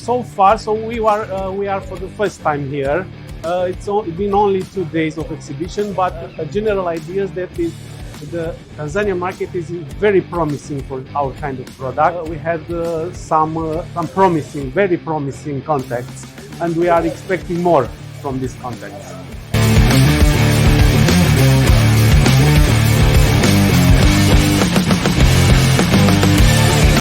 So far, we are for the first time here. It's been only 2 days of exhibition, but a general idea is that the Tanzania market is very promising for our kind of product. We had some very promising contacts, and we are expecting more from these contacts.